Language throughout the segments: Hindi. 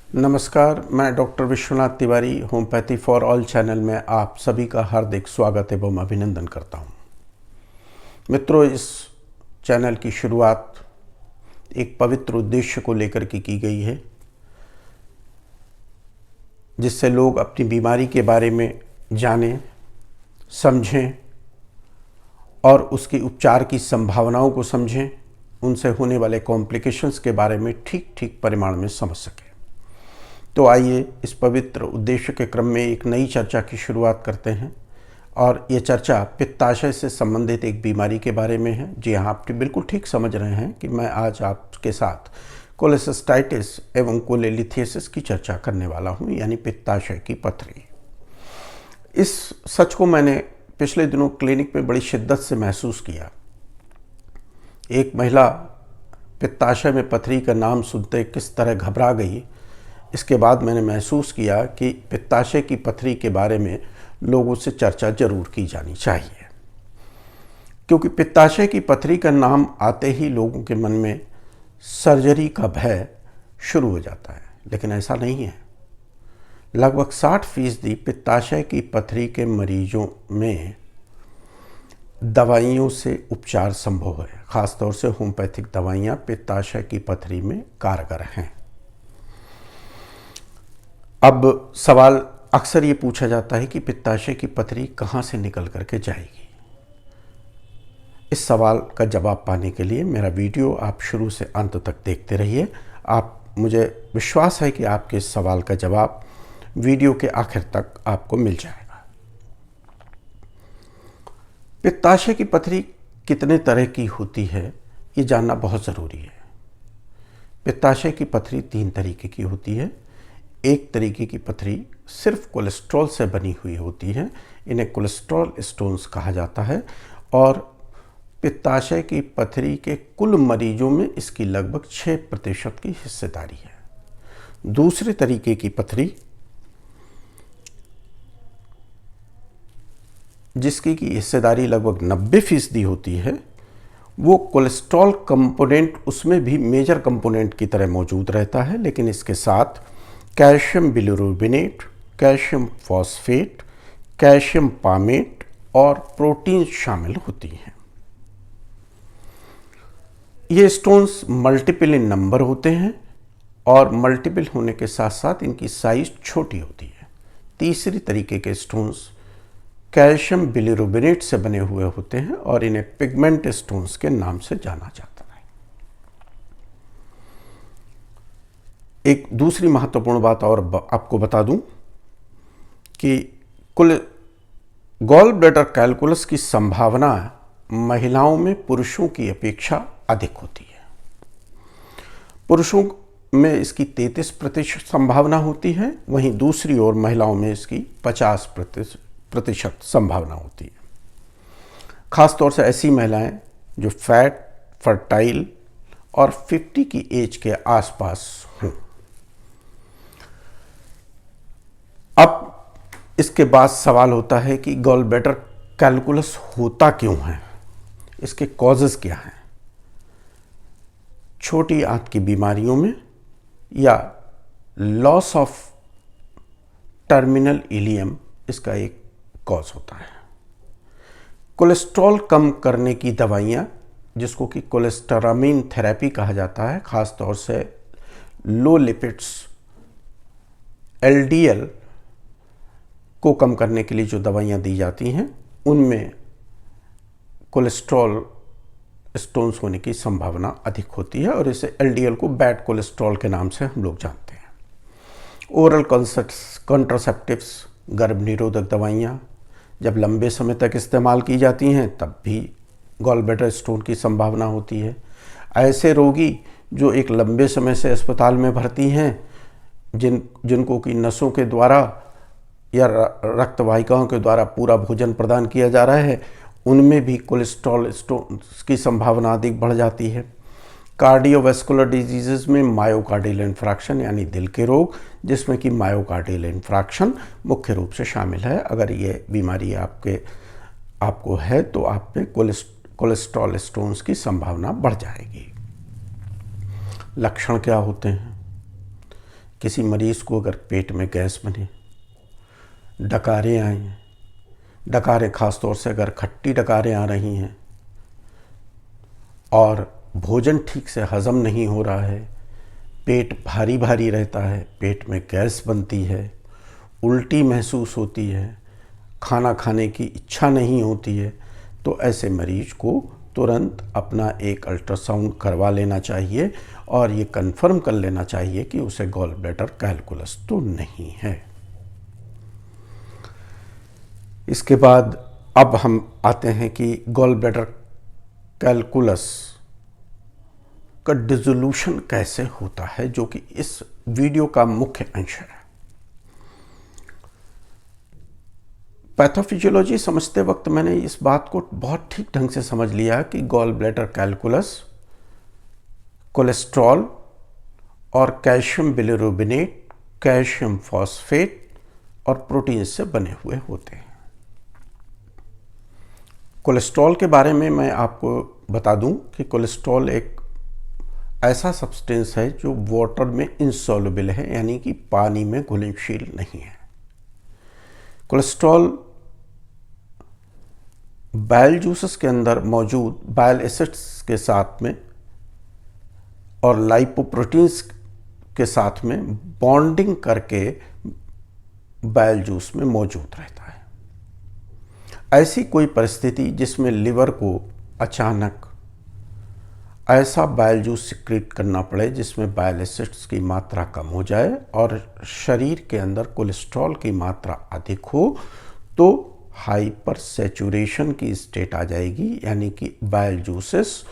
नमस्कार, मैं doctor Vishwanath Tiwari homeopathy for all channel में आप सभी का हार्दिक स्वागत एवं अभिनंदन करता हूं। मित्रों, इस चैनल की शुरुआत एक पवित्र उद्देश्य को लेकर के की गई है, जिससे लोग अपनी बीमारी के बारे में जानें, समझें और उसके उपचार की संभावनाओं को समझें, उनसे होने वाले कॉम्प्लिकेशंस के बारे में ठीक परिमाण में समझ सकें। तो आइए इस पवित्र उद्देश्य के क्रम में एक नई चर्चा की शुरुआत करते हैं और ये चर्चा पित्ताशय से संबंधित एक बीमारी के बारे में है। जी हाँ, आप बिल्कुल ठीक समझ रहे हैं कि मैं आज आपके साथ कोलेसिस्टाइटिस एवं कोलेलिथियासिस की चर्चा करने वाला हूँ, यानी पित्ताशय की पथरी। इस सच को मैंने पिछले दिनों क्लिनिक में बड़ी शिद्दत से महसूस किया। एक महिला पित्ताशय में पथरी का नाम सुनते किस तरह घबरा गई, इसके बाद मैंने महसूस किया कि पित्ताशय की पथरी के बारे में लोगों से चर्चा जरूर की जानी चाहिए, क्योंकि पित्ताशय की पथरी का नाम आते ही लोगों के मन में सर्जरी का भय शुरू हो जाता है, लेकिन ऐसा नहीं है। लगभग 60% पित्ताशय की पथरी के मरीजों में दवाइयों से उपचार संभव है। खासतौर से होम्योपैथिक दवाइयाँ पित्ताशय की पथरी में कारगर हैं। अब सवाल अक्सर ये पूछा जाता है कि पित्ताशय की पथरी कहाँ से निकल करके जाएगी। इस सवाल का जवाब पाने के लिए मेरा वीडियो आप शुरू से अंत तक देखते रहिए। मुझे विश्वास है कि आपके इस सवाल का जवाब वीडियो के आखिर तक आपको मिल जाएगा। पित्ताशय की पथरी कितने तरह की होती है, ये जानना बहुत ज़रूरी है। पित्ताशय की पथरी 3 तरीके की होती है। एक तरीके की पथरी सिर्फ कोलेस्ट्रॉल से बनी हुई होती है, इन्हें कोलेस्ट्रॉल स्टोन्स कहा जाता है, और पित्ताशय की पथरी के कुल मरीजों में इसकी लगभग 6% की हिस्सेदारी है। दूसरे तरीके की पथरी, जिसकी की हिस्सेदारी लगभग 90% होती है, वो कोलेस्ट्रॉल कंपोनेंट उसमें भी मेजर कंपोनेंट की तरह मौजूद रहता है, लेकिन इसके साथ calcium bilirubinate, calcium phosphate, calcium palmitate और प्रोटीन शामिल होती हैं। ये स्टोन्स मल्टीपल इन नंबर होते हैं और मल्टीपल होने के साथ साथ इनकी साइज छोटी होती है। तीसरी तरीके के स्टोन्स कैल्शियम बिलिरुबिनेट से बने हुए होते हैं और इन्हें पिगमेंट स्टोन्स के नाम से जाना जाता है। एक दूसरी महत्वपूर्ण बात और आपको बता दूं कि गॉल ब्लैडर कैलकुलस की संभावना महिलाओं में पुरुषों की अपेक्षा अधिक होती है। पुरुषों में इसकी 33% संभावना होती है, वहीं दूसरी ओर महिलाओं में इसकी 50% संभावना होती है। खासतौर से ऐसी महिलाएं जो फैट, फर्टाइल और 50 की एज के आसपास हों। अब इसके बाद सवाल होता है कि गॉल ब्लैडर कैलकुलस होता क्यों है, इसके कॉजेस क्या हैं। छोटी आंत की बीमारियों में या लॉस ऑफ टर्मिनल इलियम इसका एक कॉज होता है। कोलेस्ट्रॉल कम करने की दवाइयाँ, जिसको कि कोलेस्टेरामिन थेरेपी कहा जाता है, खासतौर से लो लिपिड्स LDL को कम करने के लिए जो दवाइयाँ दी जाती हैं, उनमें कोलेस्ट्रॉल स्टोन्स होने की संभावना अधिक होती है और इसे LDL को बैड कोलेस्ट्रॉल के नाम से हम लोग जानते हैं। ओरल कॉन्ट्रासेप्टिव्स, गर्भ निरोधक दवाइयाँ जब लंबे समय तक इस्तेमाल की जाती हैं, तब भी गॉल ब्लैडर स्टोन की संभावना होती है। ऐसे रोगी जो एक लंबे समय से अस्पताल में भर्ती हैं, जिनको कि नसों के द्वारा या रक्त वाहिकाओं के द्वारा पूरा भोजन प्रदान किया जा रहा है, उनमें भी कोलेस्ट्रॉल स्टोन्स की संभावना अधिक बढ़ जाती है। कार्डियोवैस्कुलर डिजीज़ में मायोकार्डियल इन्फ्रैक्शन यानी दिल के रोग, जिसमें कि मायोकार्डियल इन्फ्रैक्शन मुख्य रूप से शामिल है। अगर ये बीमारी आपको है तो आप में कोलेस्ट्रॉल स्टोन्स की संभावना बढ़ जाएगी। लक्षण क्या होते हैं? किसी मरीज़ को अगर पेट में गैस बने, डकारें आएँ, डकारें ख़ास तौर से अगर खट्टी डकारें आ रही हैं और भोजन ठीक से हज़म नहीं हो रहा है, पेट भारी भारी रहता है, पेट में गैस बनती है, उल्टी महसूस होती है, खाना खाने की इच्छा नहीं होती है, तो ऐसे मरीज को तुरंत अपना एक अल्ट्रासाउंड करवा लेना चाहिए और ये कंफर्म कर लेना चाहिए कि उसे गॉल ब्लैडर कैलकुलस तो नहीं है। इसके बाद अब हम आते हैं कि गॉल ब्लैडर कैलकुलस का डिसोल्यूशन कैसे होता है, जो कि इस वीडियो का मुख्य अंश है। पैथोफिजियोलॉजी समझते वक्त मैंने इस बात को बहुत ठीक ढंग से समझ लिया कि गॉल ब्लैडर कैलकुलस कोलेस्ट्रॉल और कैल्शियम बिलिरुबिनेट, कैल्शियम फॉस्फेट और प्रोटीन से बने हुए होते हैं। कोलेस्ट्रॉल के बारे में मैं आपको बता दूं कि कोलेस्ट्रॉल एक ऐसा सब्सटेंस है जो वाटर में इनसॉल्युबल है, यानी कि पानी में घुलनशील नहीं है। कोलेस्ट्रॉल बाइल जूसेस के अंदर मौजूद बाइल एसिड्स के साथ में और लाइपोप्रोटीन्स के साथ में बॉन्डिंग करके बाइल जूस में मौजूद रहता है। ऐसी कोई परिस्थिति जिसमें लिवर को अचानक ऐसा बाइल जूस सिक्रीट करना पड़े जिसमें बाइल एसिड्स की मात्रा कम हो जाए और शरीर के अंदर कोलेस्ट्रॉल की मात्रा अधिक हो, तो हाइपर सैचुरेशन की स्टेट आ जाएगी, यानी कि बाइल जूसेस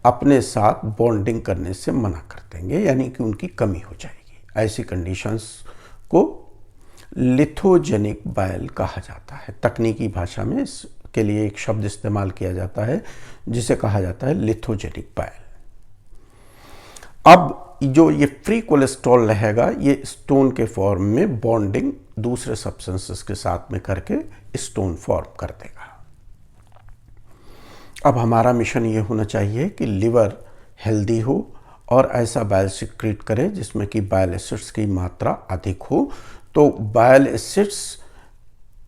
अपने साथ बॉन्डिंग करने से मना कर देंगे, यानी कि उनकी कमी हो जाएगी। ऐसी कंडीशंस को लिथोजेनिक बाइल कहा जाता है। तकनीकी भाषा में इसके लिए एक शब्द इस्तेमाल किया जाता है जिसे कहा जाता है लिथोजेनिक बाइल। अब जो ये फ्री कोलेस्ट्रॉल रहेगा, ये स्टोन के फॉर्म में बॉन्डिंग दूसरे सब्सटेंसेस के साथ में करके स्टोन फॉर्म कर देगा। अब हमारा मिशन ये होना चाहिए कि लिवर हेल्दी हो और ऐसा बाइल सिक्रीट करे जिसमें कि बाइल एसिड्स की मात्रा अधिक हो। तो बाइल एसिड्स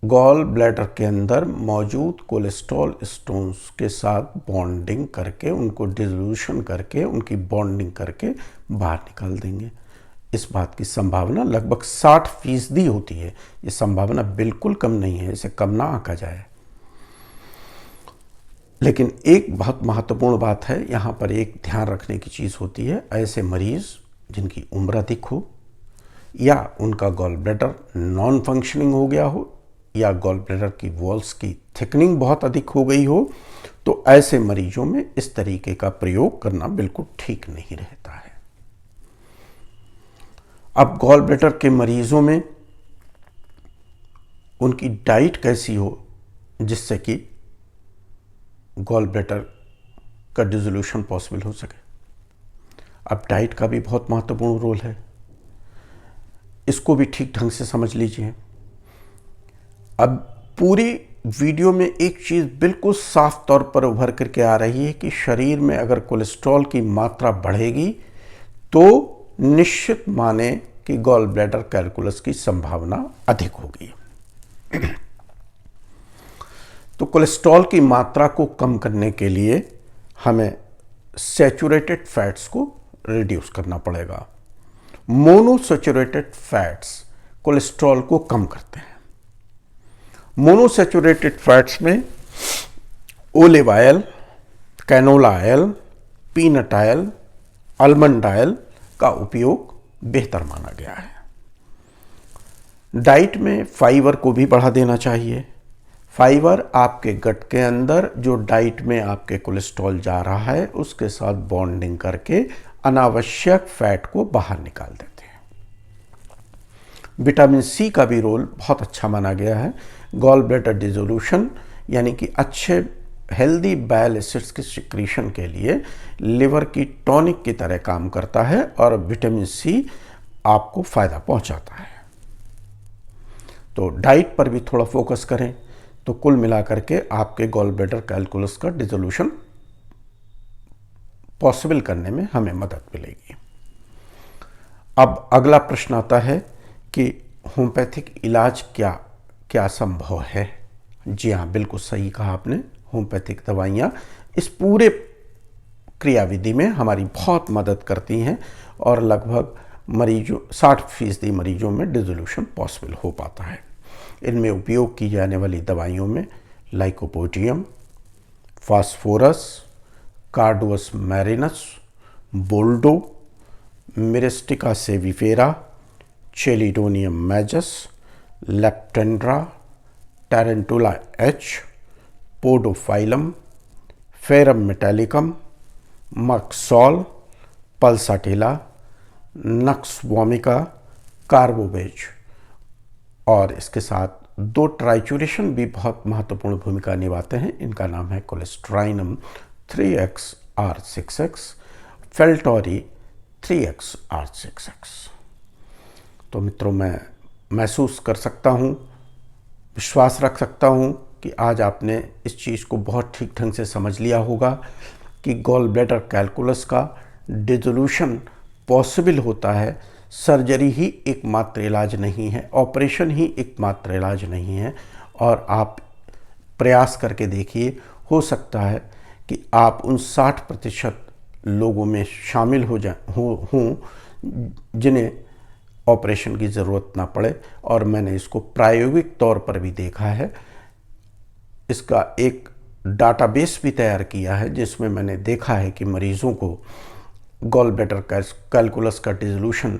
गॉल ब्लैडर के अंदर मौजूद कोलेस्ट्रॉल स्टोन्स के साथ बॉन्डिंग करके, उनको डिसोल्यूशन करके, उनकी बॉन्डिंग करके बाहर निकाल देंगे। इस बात की संभावना लगभग 60% होती है। ये संभावना बिल्कुल कम नहीं है, इसे कम ना आंका जाए। लेकिन एक बहुत महत्वपूर्ण बात है, यहाँ पर एक ध्यान रखने की चीज़ होती है। ऐसे मरीज़ जिनकी उम्र अधिक हो या उनका गॉल ब्लैडर नॉन फंक्शनिंग हो गया हो या गॉल ब्लैडर की वॉल्स की थिकनिंग बहुत अधिक हो गई हो, तो ऐसे मरीजों में इस तरीके का प्रयोग करना बिल्कुल ठीक नहीं रहता है। अब गॉल ब्लैडर के मरीजों में उनकी डाइट कैसी हो जिससे कि गॉल ब्लैडर का डिसोल्यूशन पॉसिबल हो सके। अब डाइट का भी बहुत महत्वपूर्ण रोल है, इसको भी ठीक ढंग से समझ लीजिए। अब पूरी वीडियो में एक चीज़ बिल्कुल साफ तौर पर उभर करके आ रही है कि शरीर में अगर कोलेस्ट्रॉल की मात्रा बढ़ेगी तो निश्चित माने कि गॉल ब्लैडर कैलकुलस की संभावना अधिक होगी। तो कोलेस्ट्रॉल की मात्रा को कम करने के लिए हमें सैचुरेटेड फैट्स को रिड्यूस करना पड़ेगा। मोनोसैचुरेटेड फैट्स कोलेस्ट्रॉल को कम करते हैं। मोनोसैचुरेटेड फैट्स में olive oil, canola oil, peanut oil, almond oil का उपयोग बेहतर माना गया है। डाइट में फाइबर को भी बढ़ा देना चाहिए। फाइबर आपके गट के अंदर जो डाइट में आपके कोलेस्ट्रॉल जा रहा है उसके साथ बॉन्डिंग करके अनावश्यक फैट को बाहर निकाल देते हैं। विटामिन सी का भी रोल बहुत अच्छा माना गया है। गॉल ब्लैडर डिसोल्यूशन यानी कि अच्छे हेल्दी बाइल एसिड्स के सिक्रीशन के लिए लिवर की टॉनिक की तरह काम करता है और विटामिन सी आपको फ़ायदा पहुंचाता है। तो डाइट पर भी थोड़ा फोकस करें तो कुल मिलाकर के आपके गॉल ब्लैडर कैलकुलस का डिसोल्यूशन पॉसिबल करने में हमें मदद मिलेगी। अब अगला प्रश्न आता है कि होम्योपैथिक इलाज क्या संभव है। जी हाँ, बिल्कुल सही कहा आपने। होम्योपैथिक दवाइयाँ इस पूरे क्रियाविधि में हमारी बहुत मदद करती हैं और लगभग 60% मरीजों में डिसोल्यूशन पॉसिबल हो पाता है। इनमें उपयोग की जाने वाली दवाइयों में lycopodium, phosphorus, carduus marianus, boldo, myristica sebifera, chelidonium majus, leptandra, tarentula H, podophyllum, ferrum metallicum, मक्सॉल, पल्साटिला, नक्स वोमिका, कार्बोवेज, और इसके साथ 2 ट्राइचुरेशन भी बहुत महत्वपूर्ण भूमिका निभाते हैं। इनका नाम है कोलेस्ट्राइनम 3XR6X, फेल्टोरी 3XR6X। तो मित्रों, मैं महसूस कर सकता हूँ, विश्वास रख सकता हूँ कि आज आपने इस चीज़ को बहुत ठीक ढंग से समझ लिया होगा कि गॉल ब्लैडर कैलकुलस का डिसोल्यूशन पॉसिबल होता है। सर्जरी ही एकमात्र इलाज नहीं है, ऑपरेशन ही एकमात्र इलाज नहीं है। और आप प्रयास करके देखिए, हो सकता है कि आप उन 60% लोगों में शामिल हों जिन्हें ऑपरेशन की ज़रूरत ना पड़े। और मैंने इसको प्रायोगिक तौर पर भी देखा है। इसका एक डाटाबेस भी तैयार किया है जिसमें मैंने देखा है कि मरीज़ों को गॉल ब्लैडर कैलकुलस का डिसोल्यूशन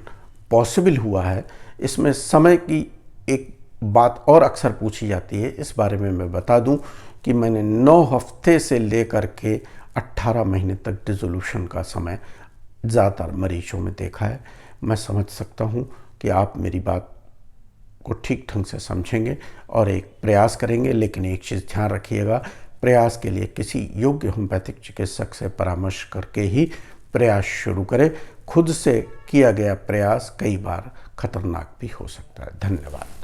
पॉसिबल हुआ है। इसमें समय की एक बात और अक्सर पूछी जाती है, इस बारे में मैं बता दूं कि मैंने 9 हफ्ते से लेकर के 18 महीने तक डिसोल्यूशन का समय ज़्यादातर मरीजों में देखा है। मैं समझ सकता हूं कि आप मेरी बात को ठीक ढंग से समझेंगे और एक प्रयास करेंगे। लेकिन एक चीज़ ध्यान रखिएगा, प्रयास के लिए किसी योग्य होम्योपैथिक चिकित्सक से परामर्श करके ही प्रयास शुरू करें। खुद से किया गया प्रयास कई बार खतरनाक भी हो सकता है। धन्यवाद।